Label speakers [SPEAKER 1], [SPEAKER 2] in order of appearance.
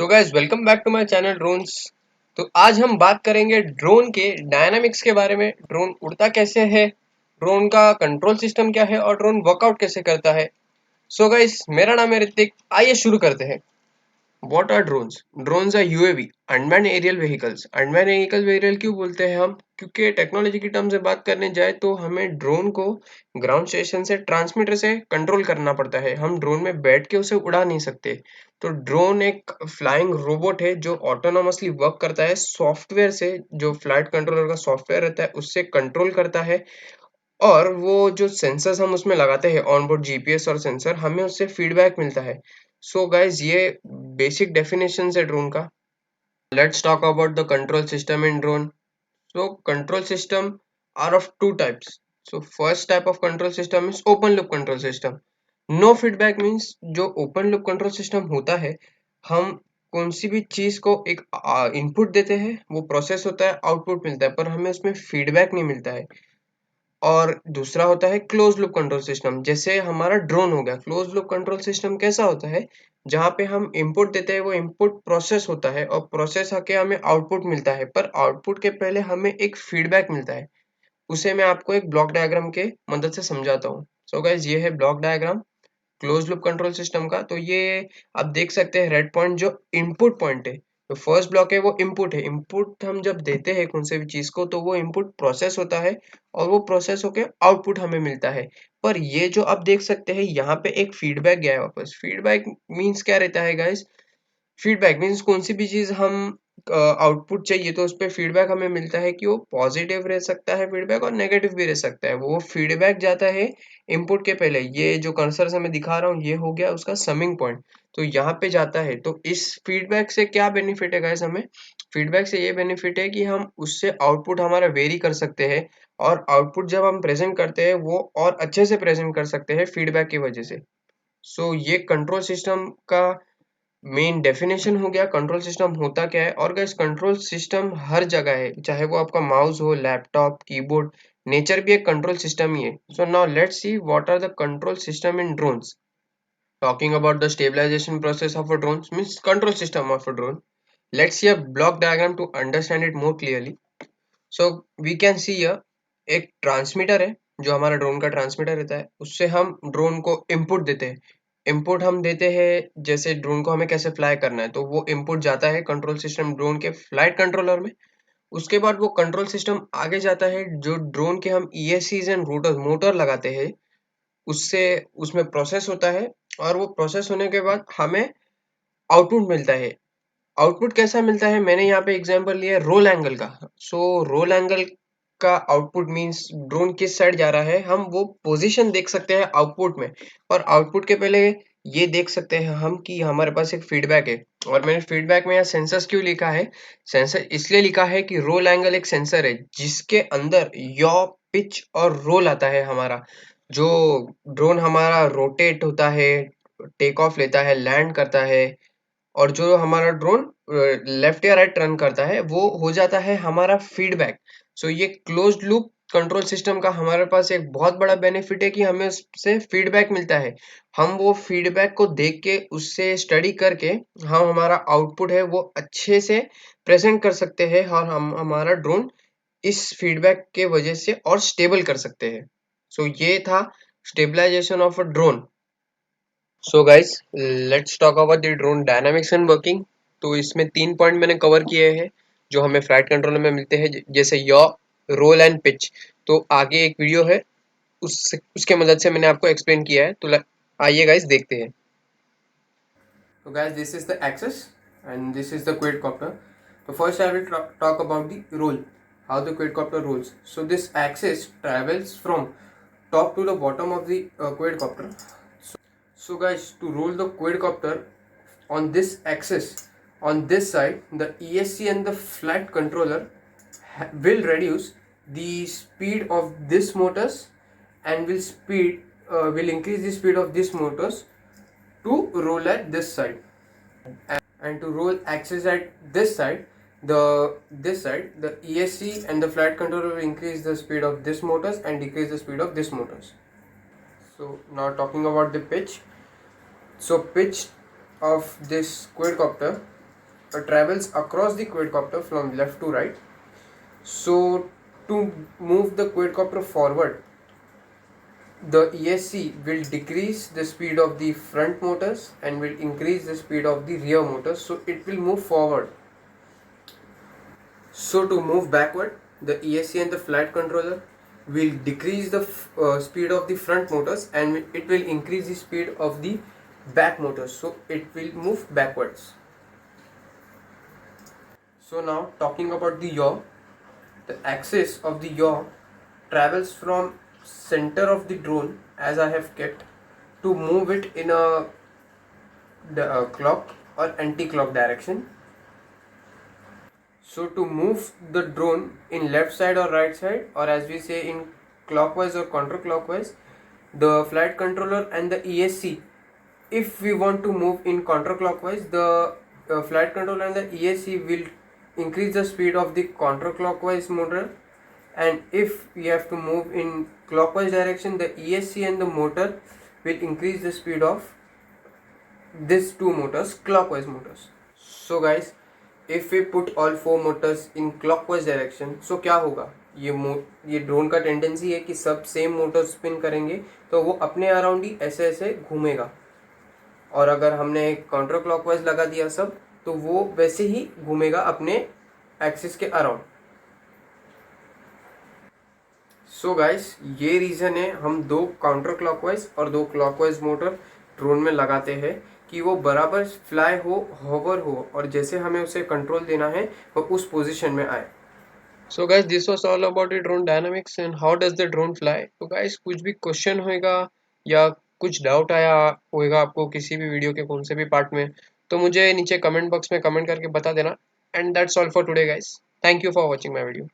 [SPEAKER 1] So guys welcome back to my channel drones. तो आज हम बात करेंगे ड्रोन के डायनामिक्स के बारे में। ड्रोन उड़ता कैसे है, ड्रोन का कंट्रोल सिस्टम क्या है और ड्रोन वर्कआउट कैसे करता है। सो गाइस मेरा नाम है ऋतिक, आइए शुरू करते हैं। What are drones? Drones are UAV, unmanned aerial vehicles. Unmanned aerial vehicle क्यों बोलते हैं हम? क्योंकि टेक्नोलॉजी की टर्म से बात करने जाए तो हमें ड्रोन को ग्राउंड स्टेशन से ट्रांसमीटर से कंट्रोल करना पड़ता है। हम ड्रोन में बैठ के उसे उड़ा नहीं सकते। तो ड्रोन एक फ्लाइंग रोबोट है जो ऑटोनोमसली वर्क करता है सॉफ्टवेयर से। जो फ्लाइट कंट्रोलर का सॉफ्टवेयर रहता है उससे कंट्रोल करता है। और वो जो सेंसर्स हम उसमें लगाते हैं ऑन बोर्ड जीपीएस और सेंसर, हमें उससे फीडबैक मिलता है। सो गाइस ये बेसिक डेफिनेशन है ड्रोन का। Let's talk about the control system in drone. So control system are of two types. So first type of control system is open loop control system. No feedback means जो open loop control system होता है, हम कौन सी भी चीज को एक input देते हैं, वो प्रोसेस होता है, आउटपुट मिलता है, पर हमें उसमें फीडबैक नहीं मिलता है। और दूसरा होता है क्लोज लूप कंट्रोल सिस्टम, जैसे हमारा ड्रोन हो गया। क्लोज लूप कंट्रोल सिस्टम कैसा होता है, जहाँ पे हम इनपुट देते हैं, वो इनपुट प्रोसेस होता है और प्रोसेस आके हमें आउटपुट मिलता है, पर आउटपुट के पहले हमें एक फीडबैक मिलता है। उसे मैं आपको एक ब्लॉक डायग्राम के मदद से समझाता हूँ। सो गाइस ये है block diagram close loop control system का। तो ये आप देख सकते हैं रेड पॉइंट जो इनपुट पॉइंट है। तो फर्स्ट ब्लॉक है वो इनपुट है। इनपुट हम जब देते हैं कौन से भी चीज को, तो वो इनपुट प्रोसेस होता है और वो प्रोसेस होके आउटपुट हमें मिलता है। पर ये जो आप देख सकते हैं यहाँ पे एक फीडबैक गया है वापस। फीडबैक मीन्स क्या रहता है गाइस? फीडबैक मीन्स कौन सी भी चीज हम आउटपुट चाहिए तो उस पे फीडबैक हमें मिलता है कि वो पॉजिटिव रह सकता है फीडबैक और नेगेटिव भी रह सकता है। वो फीडबैक जाता है इनपुट के पहले। ये जो कर्सर से मैं दिखा रहा हूँ ये हो गया उसका समिंग पॉइंट। तो यहाँ पे जाता है। तो इस फीडबैक से क्या बेनिफिट है गाइस? हमें फीडबैक से ये बेनिफिट है कि हम उससे आउटपुट हमारा वेरी कर सकते हैं और आउटपुट जब हम प्रेजेंट करते हैं वो और अच्छे से प्रेजेंट कर सकते हैं फीडबैक की वजह से। सो ये कंट्रोल सिस्टम का मेन डेफिनेशन हो गया। कंट्रोल सिस्टम होता क्या है? और गाइस कंट्रोल सिस्टम हर जगह है, चाहे वो आपका माउस हो, लैपटॉप, कीबोर्ड। नेचर भी एक कंट्रोल सिस्टम ही है। So now let's see what are the control system in drones. Talking about the stabilization process of a drone means control system of a drone. Let's see a block diagram to understand it more clearly. So we can see here एक transmitter है जो हमारा drone का transmitter रहता है। उससे हम drone को इनपुट देते हैं। इनपुट हम देते हैं जैसे ड्रोन को हमें कैसे फ्लाई करना है, तो वो इनपुट जाता है कंट्रोल सिस्टम ड्रोन के फ्लाइट कंट्रोलर में। उसके बाद वो कंट्रोल सिस्टम आगे जाता है जो ड्रोन के हम ईएससीज एंड रोटर मोटर लगाते हैं, उससे उसमें प्रोसेस होता है। और वो प्रोसेस होने के बाद हमें आउटपुट मिलता है। आउटपुट कैसा मिलता है? मैंने यहाँ पे एग्जांपल लिया है रोल एंगल का। सो रोल एंगल का आउटपुट मींस ड्रोन किस साइड जा रहा है, हम वो पोजीशन देख सकते हैं आउटपुट में। और आउटपुट के पहले ये देख सकते हैं हम कि हमारे पास एक फीडबैक है। और मैंने फीडबैक में यहाँ सेंसर्स क्यों लिखा है? सेंसर इसलिए लिखा है कि रोल एंगल एक सेंसर है जिसके अंदर यॉ, पिच और रोल आता है हमारा। जो ड्रोन हमारा रोटेट होता है, टेक ऑफ लेता है, लैंड करता है, और जो हमारा ड्रोन लेफ्ट या राइट टर्न करता है, वो हो जाता है हमारा फीडबैक। सो ये क्लोज्ड लूप कंट्रोल सिस्टम का हमारे पास एक बहुत बड़ा बेनिफिट है कि हमें उससे फीडबैक मिलता है। हम वो फीडबैक को देख के उससे स्टडी करके हम हमारा आउटपुट है वो अच्छे से प्रेजेंट कर सकते हैं और हम हमारा ड्रोन इस फीडबैक के वजह से और स्टेबल कर सकते हैं। सो ये था stabilization of a drone. So guys let's talk about the drone dynamics and working. तो इसमें 3 पॉइंट मैंने कवर किए हैं जो हमें फ्लाइट कंट्रोलर में मिलते हैं, जैसे यॉ, रोल एंड पिच। तो आगे एक वीडियो है उसके मदद से मैंने आपको एक्सप्लेन किया है। तो आइए गाइस देखते हैं। So guys, this is the axis and this is the quadcopter. So first I will talk about the roll, how the quadcopter rolls. So this axis travels from top to the bottom of the quadcopter. So guys, to roll the quadcopter on this axis, on this side, the ESC and the flight controller will reduce the speed of this motors and will increase the speed of this motors to roll at this side. And to roll axis at this side, the ESC and the flight controller will increase the speed of this motors and decrease the speed of this motors. So now talking about the pitch. So pitch of this quadcopter travels across the quadcopter from left to right. So to move the quadcopter forward, the ESC will decrease the speed of the front motors and will increase the speed of the rear motors, so it will move forward. So to move backward, the ESC and the flight controller will decrease the speed of the front motors and it will increase the speed of the back motors, so it will move backwards. So now talking about the yaw, the axis of the yaw travels from center of the drone, as I have kept, to move it in a clock or anti-clock direction. So to move the drone in left side or right side, or as we say in clockwise or counterclockwise, the flight controller and the ESC, if we want to move in counterclockwise, the flight controller and the ESC will increase the speed of the counterclockwise motor, and if we have to move in clockwise direction, the ESC and the motor will increase the speed of these two motors, clockwise motors. So guys, if we put all four motors in clockwise direction, so क्या होगा, ये drone का tendency है कि सब same motor spin करेंगे तो वो अपने अराउंड ही ऐसे ऐसे घूमेगा, और अगर हमने काउंटर क्लॉकवाइज लगा दिया सब तो वो वैसे ही घूमेगा अपने एक्सिस के अराउंड. सो गाइस, ये रीज़न है हम दो काउंटर क्लॉकवाइज और दो क्लॉकवाइज मोटर ड्रोन में लगाते हैं कि वो बराबर फ्लाई हो, होवर हो, और जैसे हमें उसे कंट्रोल देना है वो उस पोजीशन में आए. So guys, this was all about the drone dynamics and how does the drone fly. तो गाइस, कुछ भी क्वेश्चन होएगा या कुछ डाउट आया होएगा आपको किसी भी वीडियो के कौन से भी पार्ट में, तो मुझे नीचे कमेंट बॉक्स में कमेंट करके बता देना. And that's all for today guys. Thank you for watching my video.